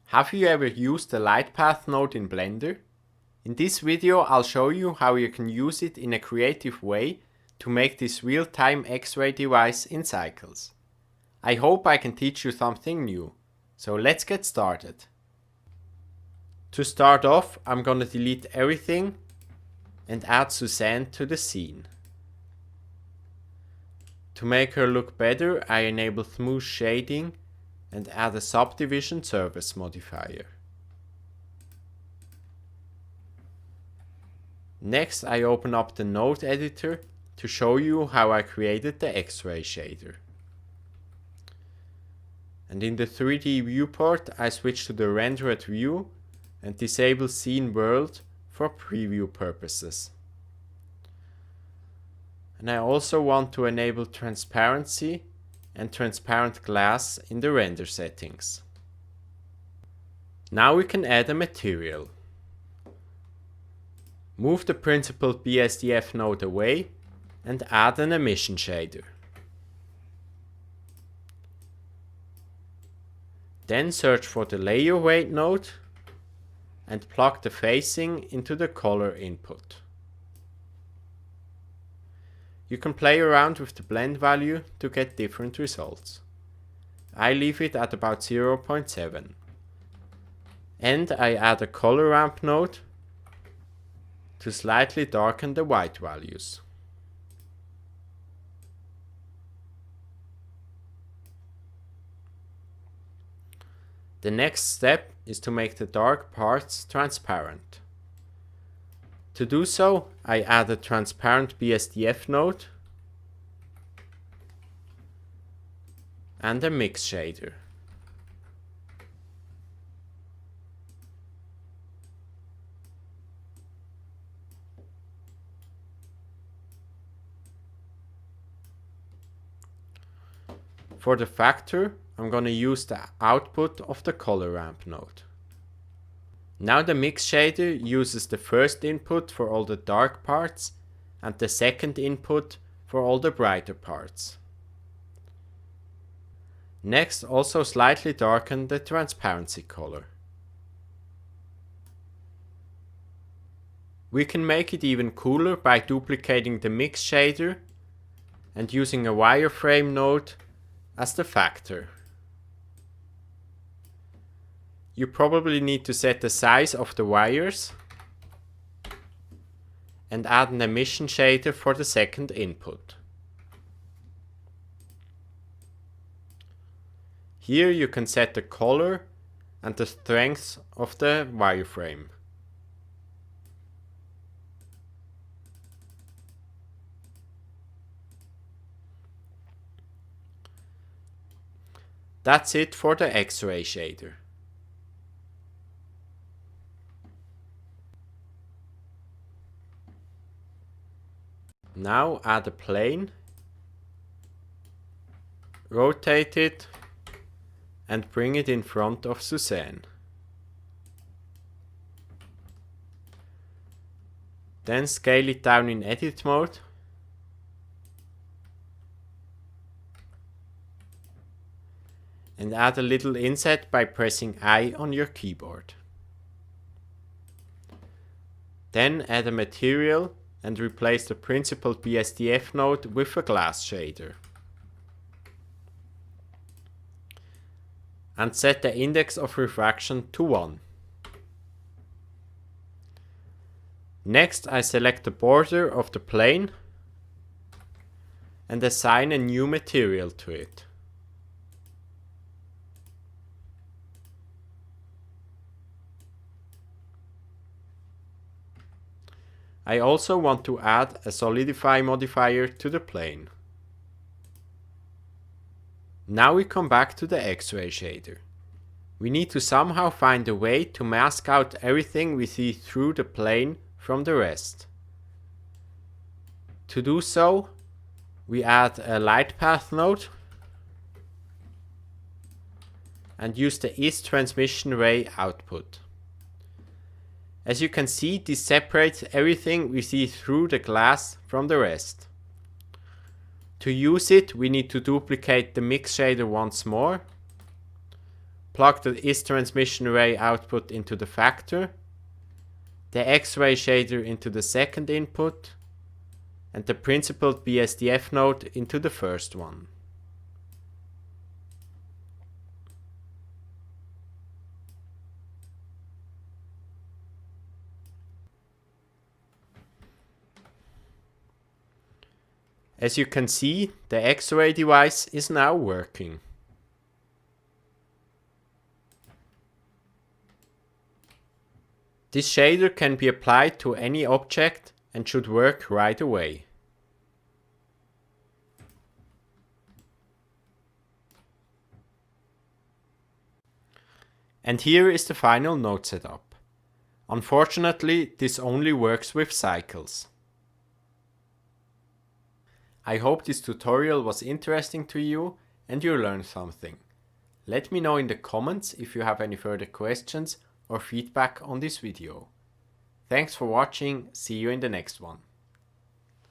Have you ever used the light path node in Blender? In this video I'll show you how you can use it in a creative way to make this real-time X-ray device in cycles. I hope I can teach you something new. So let's get started. To start off, I'm gonna delete everything and add Suzanne to the scene. To make her look better, I enable smooth shading and add a subdivision surface modifier. Next, I open up the node editor to show you how I created the X-ray shader. And in the 3D viewport, I switch to the rendered view and disable scene world for preview purposes. And I also want to enable transparency and transparent glass in the render settings. Now we can add a material. Move the principal BSDF node away and add an emission shader. Then search for the layer weight node and plug the facing into the color input. You can play around with the blend value to get different results. I leave it at about 0.7. And I add a color ramp node to slightly darken the white values. The next step is to make the dark parts transparent. To do so, I add a transparent BSDF node and a mix shader. For the factor, I'm going to use the output of the color ramp node. Now the mix shader uses the first input for all the dark parts and the second input for all the brighter parts. Next, also slightly darken the transparency color. We can make it even cooler by duplicating the mix shader and using a wireframe node as the factor. You probably need to set the size of the wires and add an emission shader for the second input. Here you can set the color and the strength of the wireframe. That's it for the X-ray shader. Now add a plane, rotate it and bring it in front of Suzanne. Then scale it down in edit mode and add a little inset by pressing I on your keyboard. Then add a material and replace the principal BSDF node with a glass shader. And set the index of refraction to 1. Next, I select the border of the plane and assign a new material to it. I also want to add a solidify modifier to the plane. Now we come back to the X-ray shader. We need to somehow find a way to mask out everything we see through the plane from the rest. To do so, we add a light path node and use the is transmission ray output. As you can see, this separates everything we see through the glass from the rest. To use it, we need to duplicate the mix shader once more, plug the is transmission ray output into the factor, the X-ray shader into the second input, and the principled BSDF node into the first one. As you can see, the X-ray device is now working. This shader can be applied to any object and should work right away. And here is the final node setup. Unfortunately, this only works with cycles. I hope this tutorial was interesting to you and you learned something. Let me know in the comments if you have any further questions or feedback on this video. Thanks for watching, see you in the next one.